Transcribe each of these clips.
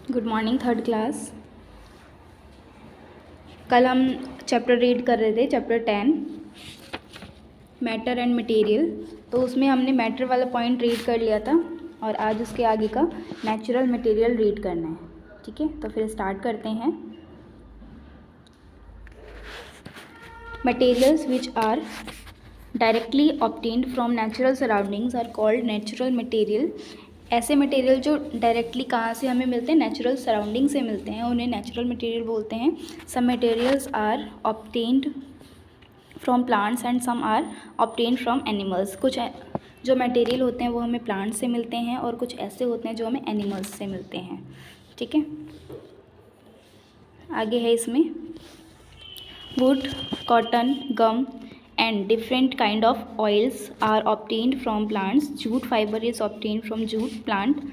Good morning third class. कल हम chapter read कर रहे थे, चैप्टर 10 मैटर एंड मटेरियल। तो उसमें हमने मैटर वाला पॉइंट रीड कर लिया था और आज उसके आगे का नेचुरल मटेरियल रीड करना है। ठीक है, तो फिर स्टार्ट करते हैं। Materials which are directly obtained from natural surroundings are called natural material. ऐसे मटेरियल जो डायरेक्टली कहाँ से हमें मिलते हैं, नेचुरल सराउंडिंग से मिलते हैं, उन्हें नेचुरल मटेरियल बोलते हैं। Some materials are obtained from plants and some are obtained from animals. कुछ जो मटेरियल होते हैं वो हमें प्लांट से मिलते हैं और कुछ ऐसे होते हैं जो हमें एनिमल्स से मिलते हैं। ठीक है, आगे है इसमें wood, cotton, gum and different kind of oils are obtained from plants. Jute fiber is obtained from jute plant.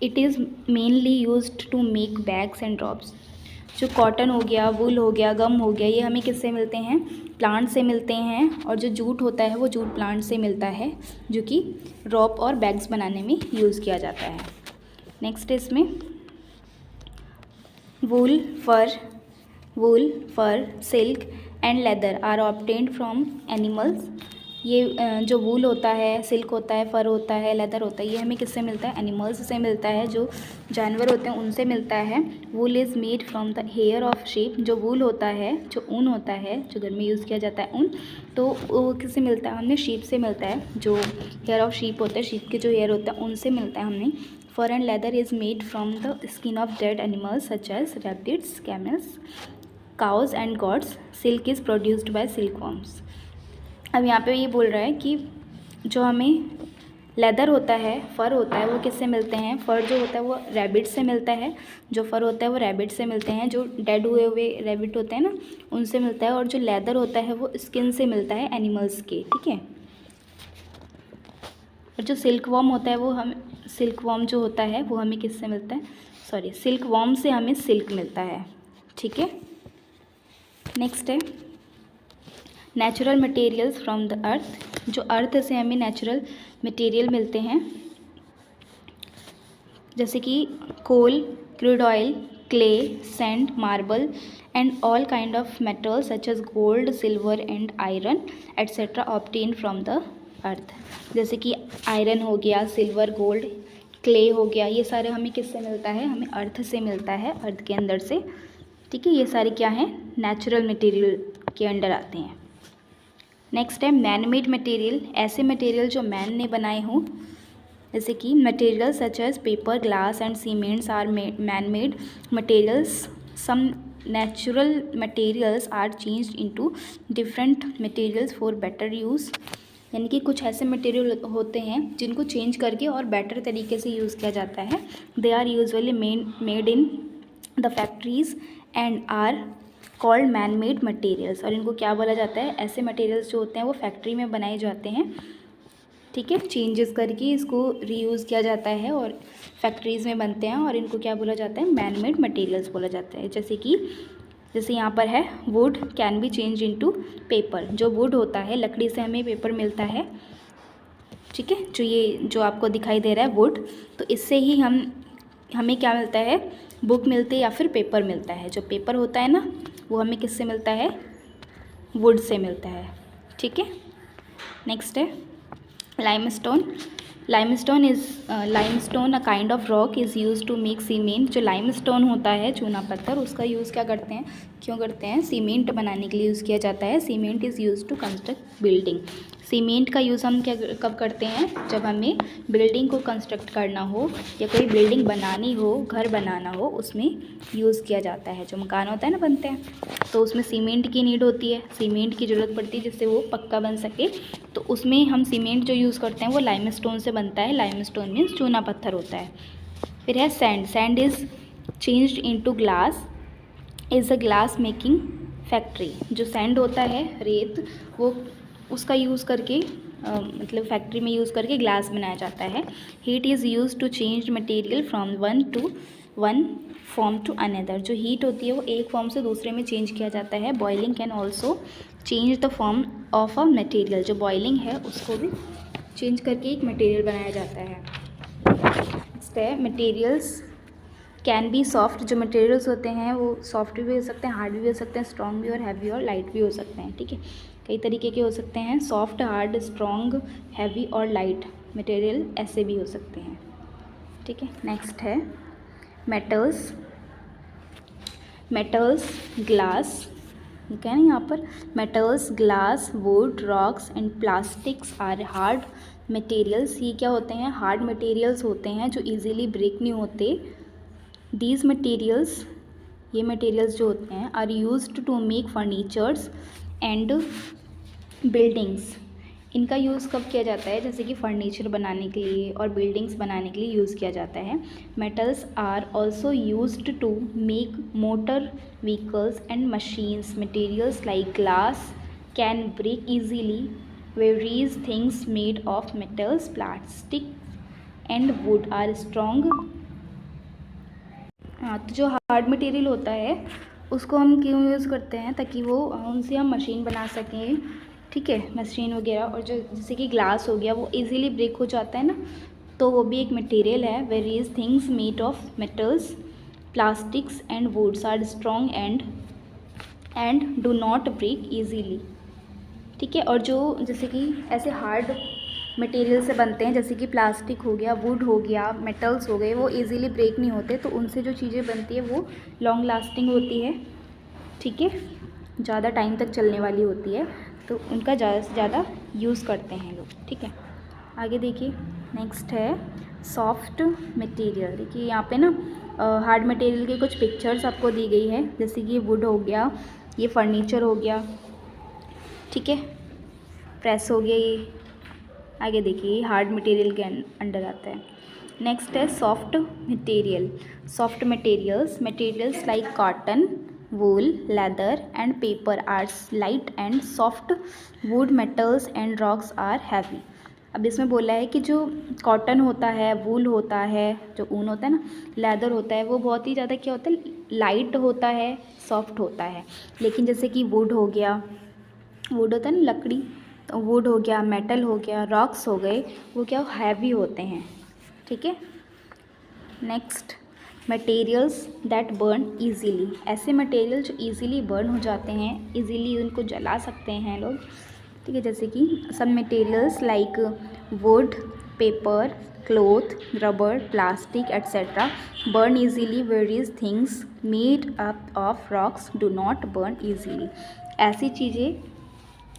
It is mainly used to make bags and drops. जो कॉटन हो गया, वूल हो गया, गम हो गया, ये हमें किससे मिलते हैं, प्लांट से मिलते हैं। और जो जूट होता है वो जूट प्लांट से मिलता है, जो कि रॉप और बैग्स बनाने में यूज़ किया जाता है। नेक्स्ट इसमें wool, fur, silk and leather are obtained from animals. ये जो वूल होता है, सिल्क होता है, फर होता है, लेदर होता है, ये हमें किससे मिलता है, एनिमल्स से मिलता है, जो जानवर होते हैं उनसे मिलता है। Wool is made from the hair of sheep. जो वूल होता है, जो ऊन होता है, जो घर में यूज़ किया जाता है ऊन, तो वो किससे मिलता है, हमें शीप से मिलता है। जो हेयर ऑफ शीप होता है, शीप के जो हेयर होता है उनसे मिलता है हमें। Fur and leather is made from the skin of dead animals such as rabbits, camels, cows and goats. Silk is produced by silkworms. अब यहाँ पे ये बोल रहा है कि जो हमें लेदर होता है, फ़र होता है, वो किससे मिलते हैं। फ़र जो होता है वो रैबिट से मिलता है, जो फ़र होता है वो रैबिट से मिलते हैं, जो डेड हुए हुए रैबिट होते हैं ना उनसे मिलता है। और जो लेदर होता है वो स्किन से मिलता है एनिमल्स के। ठीक है, और जो सिल्कवॉर्म होता है वो हम सिल्कवॉर्म जो होता है वो हमें किससे मिलता है, सिल्कवॉर्म से हमें सिल्क मिलता है। ठीक है, नेक्स्ट है नेचुरल मटेरियल्स फ्रॉम द अर्थ। जो अर्थ से हमें नेचुरल मटेरियल मिलते हैं, जैसे कि coal, crude oil, clay, sand, marble and all kind of metals such as gold, silver and iron etcetera obtain from the earth. जैसे कि आयरन हो गया, सिल्वर, गोल्ड, क्ले हो गया, ये सारे हमें किससे मिलता है, हमें अर्थ से मिलता है, अर्थ के अंदर से। ठीक है, ये सारे क्या हैं, नेचुरल मटेरियल के अंडर आते हैं। नेक्स्ट है मैन मेड मटेरियल। ऐसे मटेरियल जो मैन ने बनाए हों, जैसे कि material such as paper, glass and cements are man made materials. Some natural materials are changed into different materials for better use. यानी कि कुछ ऐसे मटेरियल होते हैं जिनको चेंज करके और बेटर तरीके से यूज़ किया जाता है। They are usually made in the factories and are called man made materials. और इनको क्या बोला जाता है, ऐसे मटेरियल्स जो होते हैं वो फैक्ट्री में बनाए जाते हैं। ठीक है, चेंजेस करके इसको रीयूज़ किया जाता है और फैक्ट्रीज़ में बनते हैं, और इनको क्या बोला जाता है, मैन मेड मटेरियल्स बोला जाता है। जैसे यहाँ पर है would can be change into paper. जो वुड होता है, लकड़ी से हमें पेपर मिलता है। ठीक है, जो आपको दिखाई दे रहा है वुड, तो इससे ही हमें क्या मिलता है, बुक मिलती है या फिर पेपर मिलता है। जो पेपर होता है ना वो हमें किससे मिलता है, वुड से मिलता है। ठीक है, नेक्स्ट है limestone. Limestone a kind of rock is use to make cement. जो लाइमस्टोन होता है, चूना पत्थर, उसका यूज़ क्या करते हैं, क्यों करते हैं, सीमेंट बनाने के लिए यूज़ किया जाता है। Cement is use to construct building. Cement का यूज़ हम कब करते हैं, जब हमें बिल्डिंग को कंस्ट्रक्ट करना हो या कोई बिल्डिंग बनानी हो, घर बनाना हो, उसमें यूज़ किया जाता है। जो मकान होता है ना बनते हैं, तो उसमें सीमेंट की नीड होती है, सीमेंट की ज़रूरत पड़ती है जिससे वो पक्का बन सके। तो उसमें हम सीमेंट जो यूज़ करते हैं वो लाइमस्टोन से बनता है। लाइमस्टोन मीन्स चूना पत्थर होता है। फिर है sand. Sand is changed into glass, is a glass making factory. जो सैंड होता है, रेत, वो उसका यूज़ करके मतलब फैक्ट्री में यूज़ करके ग्लास बनाया जाता है। Heat is use to change material from one form to another. जो हीट होती है वो एक फॉर्म से दूसरे में चेंज किया जाता है। Boiling can also change the form of a material. जो बॉइलिंग है उसको भी चेंज करके एक मटेरियल बनाया जाता है। नेक्स्ट है मटेरियल्स कैन बी सॉफ्ट, जो मटेरियल्स होते हैं वो सॉफ्ट भी हो सकते हैं, हार्ड भी हो सकते हैं, स्ट्रॉन्ग भी और हैवी और लाइट भी हो सकते हैं, ठीक है। कई तरीके के हो सकते हैं, सॉफ्ट, हार्ड, स्ट्रॉन्ग, हैवी और लाइट मटेरियल ऐसे भी हो सकते हैं, ठीक है। नेक्स्ट है मेटल्स। मेटल्स, ग्लास, ठीक है ना, यहाँ पर metals, glass, wood, rocks and plastics are hard materials. ये क्या होते हैं? हार्ड मटेरियल्स होते हैं जो इजीली ब्रेक नहीं होते। दीज मटेरियल्स, ये मटेरियल्स जो होते हैं, are used to make furnitures and buildings. इनका यूज़ कब किया जाता है? जैसे कि फर्नीचर बनाने के लिए और बिल्डिंग्स बनाने के लिए यूज़ किया जाता है। Metals are also used to make motor vehicles and machines. Materials like glass can break easily, various things made of metals, plastic and wood are strong. हाँ, तो जो हार्ड मटेरियल होता है उसको हम क्यों यूज़ करते हैं? ताकि वो उनसे हम मशीन बना सकें, ठीक है, मशीन वगैरह। और जो जैसे कि ग्लास हो गया वो इजीली ब्रेक हो जाता है ना, तो वो भी एक मटेरियल है। Various things made of metals, plastics and woods are strong and do not break easily, ठीक है। और जो जैसे कि ऐसे हार्ड मटेरियल से बनते हैं, जैसे कि प्लास्टिक हो गया, वुड हो गया, मेटल्स हो गए, वो इजीली ब्रेक नहीं होते, तो उनसे जो चीज़ें बनती है वो लॉन्ग लास्टिंग होती है, ठीक है, ज़्यादा टाइम तक चलने वाली होती है, तो उनका ज़्यादा से ज़्यादा यूज़ करते हैं लोग, ठीक है। आगे देखिए, नेक्स्ट है सॉफ्ट मटेरियल। देखिए यहाँ पे ना हार्ड मटेरियल की कुछ पिक्चर्स आपको दी गई है, जैसे कि वुड हो गया, ये फर्नीचर हो गया, ठीक है, प्रेस हो गया ये। आगे देखिए हार्ड मटेरियल के अंडर आता है। नेक्स्ट है soft material. Soft materials like cotton, wool, leather and paper are light and soft. Wood, metals and rocks are heavy. अब इसमें बोला है कि जो कॉटन होता है, वूल होता है, जो ऊन होता है ना, लेदर होता है, वो बहुत ही ज़्यादा क्या होता है? लाइट होता है, सॉफ्ट होता है। लेकिन जैसे कि वुड हो गया, वुड होता है ना लकड़ी, तो वुड हो गया, मेटल हो गया, रॉक्स हो गए, वो क्या हैवी होते हैं, ठीक है। Next materials that burn easily. ऐसे मटेरियल जो ईजीली बर्न हो जाते हैं, ईजीली उनको जला सकते हैं लोग, ठीक है। जैसे कि some materials like wood, paper, cloth, rubber, plastic etcetera burn easily, various things made up of rocks do not burn easily. ऐसी चीज़ें,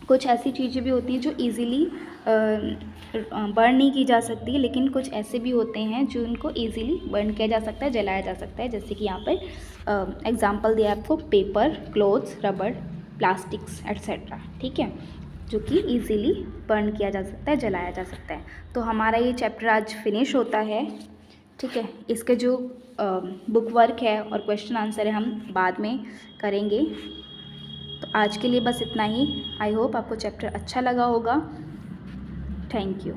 कुछ ऐसी चीज़ें भी होती हैं जो इजीली बर्न नहीं की जा सकती, लेकिन कुछ ऐसे भी होते हैं जो उनको इजीली बर्न किया जा सकता है, जलाया जा सकता है। जैसे कि यहाँ पर एग्जांपल दिया आपको, paper, clothes, rubber, plastics etcetera, ठीक है, जो कि इजीली बर्न किया जा सकता है, जलाया जा सकता है। तो हमारा ये चैप्टर आज फिनिश होता है, ठीक है। इसके जो बुक वर्क है और क्वेश्चन आंसर है हम बाद में करेंगे। तो आज के लिए बस इतना ही। आई होप आपको चैप्टर अच्छा लगा होगा। Thank you.